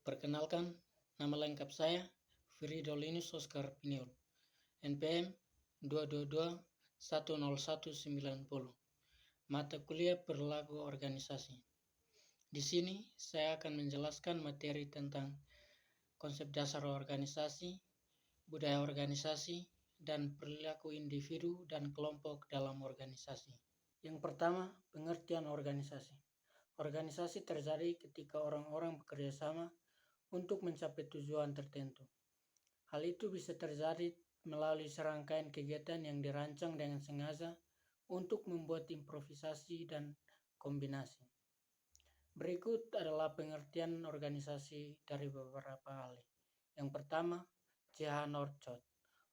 Perkenalkan, nama lengkap saya Fridolinius Oscar Piniul, NPM 222109190. Mata kuliah perilaku organisasi. Di sini saya akan menjelaskan materi tentang konsep dasar organisasi, budaya organisasi, dan perilaku individu dan kelompok dalam organisasi. Yang pertama, pengertian organisasi. Organisasi terjadi ketika orang-orang bekerja sama untuk mencapai tujuan tertentu. Hal itu bisa terjadi melalui serangkaian kegiatan yang dirancang dengan sengaja untuk membuat improvisasi dan kombinasi. Berikut adalah pengertian organisasi dari beberapa ahli. Yang pertama, C.H. Northcote.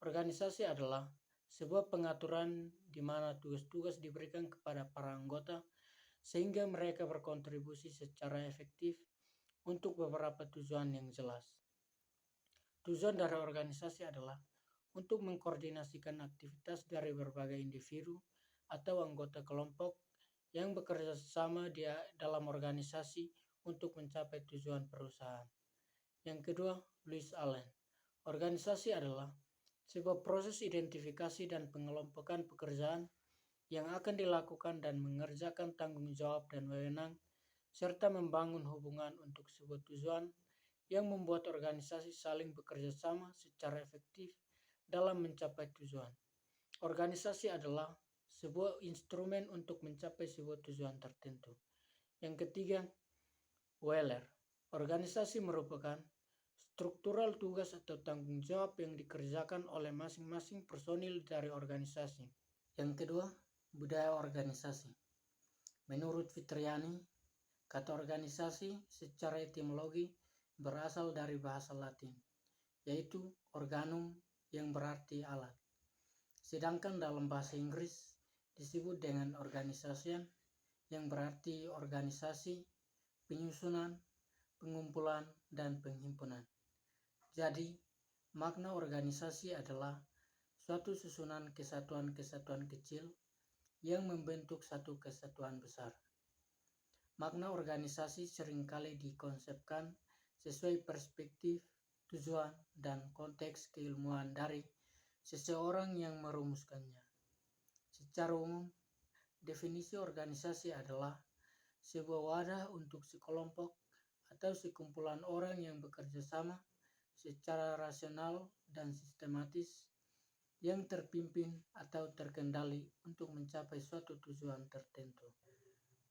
Organisasi adalah sebuah pengaturan di mana tugas-tugas diberikan kepada para anggota sehingga mereka berkontribusi secara efektif untuk beberapa tujuan yang jelas. Tujuan dari organisasi adalah untuk mengkoordinasikan aktivitas dari berbagai individu atau anggota kelompok yang bekerja sama dalam organisasi untuk mencapai tujuan perusahaan. Yang kedua, Louis Allen. Organisasi adalah sebuah proses identifikasi dan pengelompokan pekerjaan yang akan dilakukan dan mengerjakan tanggung jawab dan wewenang serta membangun hubungan untuk sebuah tujuan yang membuat organisasi saling bekerja sama secara efektif dalam mencapai tujuan. Organisasi adalah sebuah instrumen untuk mencapai sebuah tujuan tertentu. Yang ketiga, Wheeler. Organisasi merupakan struktural tugas atau tanggung jawab yang dikerjakan oleh masing-masing personil dari organisasi. Yang kedua, budaya organisasi. Menurut Fitriani, kata organisasi secara etimologi berasal dari bahasa Latin, yaitu organum yang berarti alat. Sedangkan dalam bahasa Inggris disebut dengan organisation yang berarti organisasi, penyusunan, pengumpulan, dan penghimpunan. Jadi, makna organisasi adalah suatu susunan kesatuan-kesatuan kecil yang membentuk satu kesatuan besar. Makna organisasi seringkali dikonsepkan sesuai perspektif, tujuan, dan konteks keilmuan dari seseorang yang merumuskannya. Secara umum, definisi organisasi adalah sebuah wadah untuk sekelompok atau sekumpulan orang yang bekerja sama secara rasional dan sistematis yang terpimpin atau terkendali untuk mencapai suatu tujuan tertentu.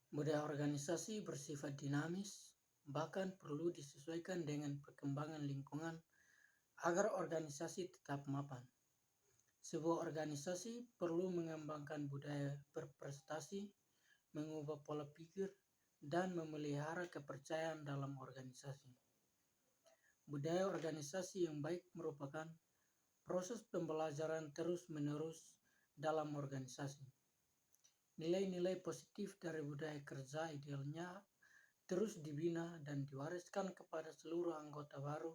Budaya organisasi bersifat dinamis, bahkan perlu disesuaikan dengan perkembangan lingkungan agar organisasi tetap mapan. Sebuah organisasi perlu mengembangkan budaya berprestasi, mengubah pola pikir, dan memelihara kepercayaan dalam organisasi. Budaya organisasi yang baik merupakan proses pembelajaran terus-menerus dalam organisasi. Nilai-nilai positif dari budaya kerja idealnya terus dibina dan diwariskan kepada seluruh anggota baru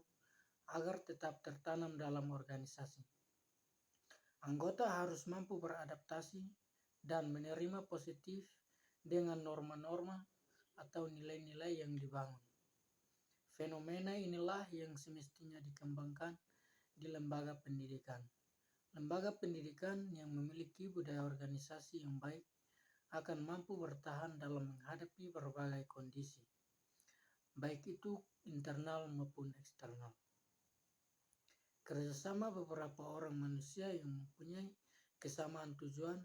agar tetap tertanam dalam organisasi. Anggota harus mampu beradaptasi dan menerima positif dengan norma-norma atau nilai-nilai yang dibangun. Fenomena inilah yang semestinya dikembangkan di lembaga pendidikan. Lembaga pendidikan yang memiliki budaya organisasi yang baik akan mampu bertahan dalam menghadapi berbagai kondisi, baik itu internal maupun eksternal. Kerjasama beberapa orang manusia yang mempunyai kesamaan tujuan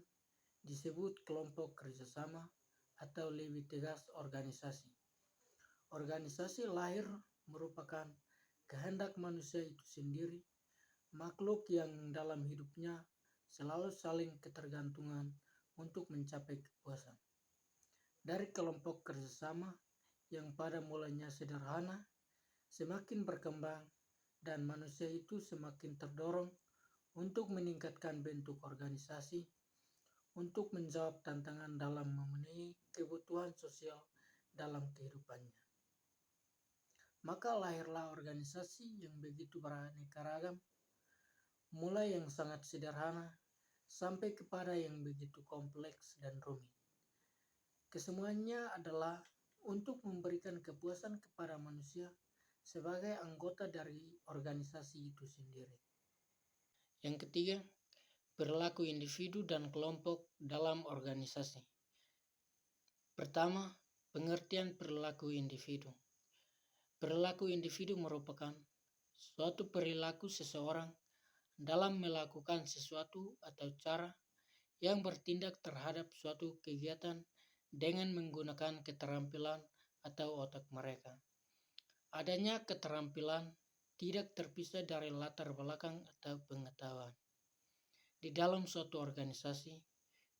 disebut kelompok kerjasama atau lebih tegas organisasi. Organisasi lahir merupakan kehendak manusia itu sendiri, makhluk yang dalam hidupnya selalu saling ketergantungan untuk mencapai kepuasan. Dari kelompok kerjasama yang pada mulanya sederhana, semakin berkembang dan manusia itu semakin terdorong untuk meningkatkan bentuk organisasi untuk menjawab tantangan dalam memenuhi kebutuhan sosial dalam kehidupannya. Maka lahirlah organisasi yang begitu beraneka ragam, mulai yang sangat sederhana sampai kepada yang begitu kompleks dan rumit. Kesemuanya adalah untuk memberikan kepuasan kepada manusia sebagai anggota dari organisasi itu sendiri. Yang ketiga, perilaku individu dan kelompok dalam organisasi. Pertama, pengertian perilaku individu. Perilaku individu merupakan suatu perilaku seseorang dalam melakukan sesuatu atau cara yang bertindak terhadap suatu kegiatan dengan menggunakan keterampilan atau otak mereka. Adanya keterampilan tidak terpisah dari latar belakang atau pengetahuan. Di dalam suatu organisasi,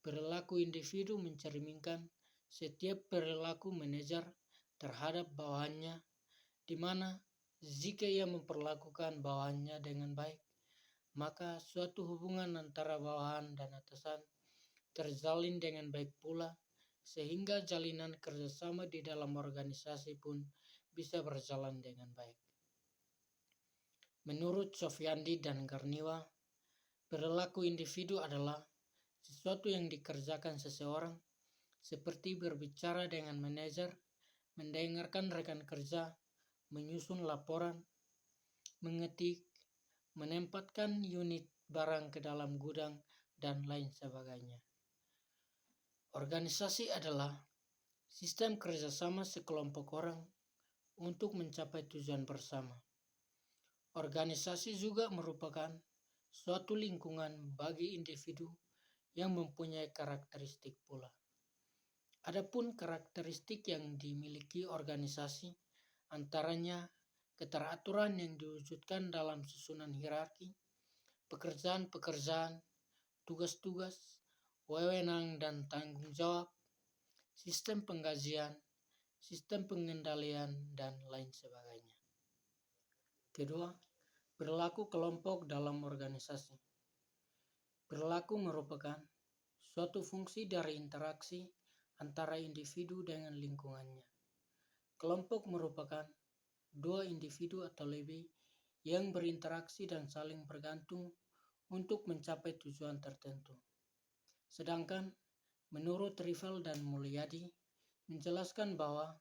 perilaku individu mencerminkan setiap perilaku manajer terhadap bawahannya, di mana jika ia memperlakukan bawahannya dengan baik, maka suatu hubungan antara bawahan dan atasan terjalin dengan baik pula, sehingga jalinan kerjasama di dalam organisasi pun bisa berjalan dengan baik. Menurut Sofyandi dan Garniwa, perilaku individu adalah sesuatu yang dikerjakan seseorang, seperti berbicara dengan manajer, mendengarkan rekan kerja, menyusun laporan, mengetik, menempatkan unit barang ke dalam gudang, dan lain sebagainya. Organisasi adalah sistem kerjasama sekelompok orang untuk mencapai tujuan bersama. Organisasi juga merupakan suatu lingkungan bagi individu yang mempunyai karakteristik pula. Adapun karakteristik yang dimiliki organisasi, antaranya keteraturan yang diwujudkan dalam susunan hierarki, pekerjaan-pekerjaan, tugas-tugas, wewenang dan tanggung jawab, sistem penggajian, sistem pengendalian, dan lain sebagainya. Kedua, perilaku kelompok dalam organisasi. Perilaku merupakan suatu fungsi dari interaksi antara individu dengan lingkungannya. Kelompok merupakan dua individu atau lebih yang berinteraksi dan saling bergantung untuk mencapai tujuan tertentu. Sedangkan menurut Rivel dan Mulyadi menjelaskan bahwa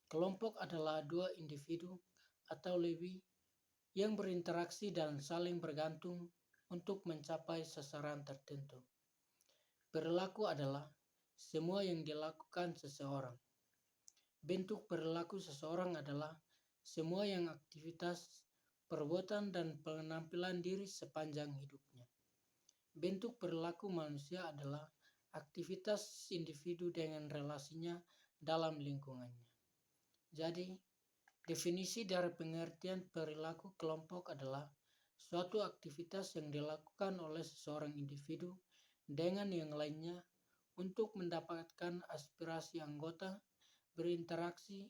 kelompok adalah dua individu atau lebih yang berinteraksi dan saling bergantung untuk mencapai sasaran tertentu. Perilaku adalah semua yang dilakukan seseorang. Bentuk perilaku seseorang adalah semua yang aktivitas, perbuatan, dan penampilan diri sepanjang hidupnya. Bentuk perilaku manusia adalah aktivitas individu dengan relasinya dalam lingkungannya. Jadi, definisi dari pengertian perilaku kelompok adalah suatu aktivitas yang dilakukan oleh seseorang individu dengan yang lainnya untuk mendapatkan aspirasi anggota, berinteraksi,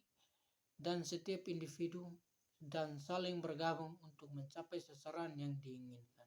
dan setiap individu dan saling bergabung untuk mencapai sasaran yang diinginkan.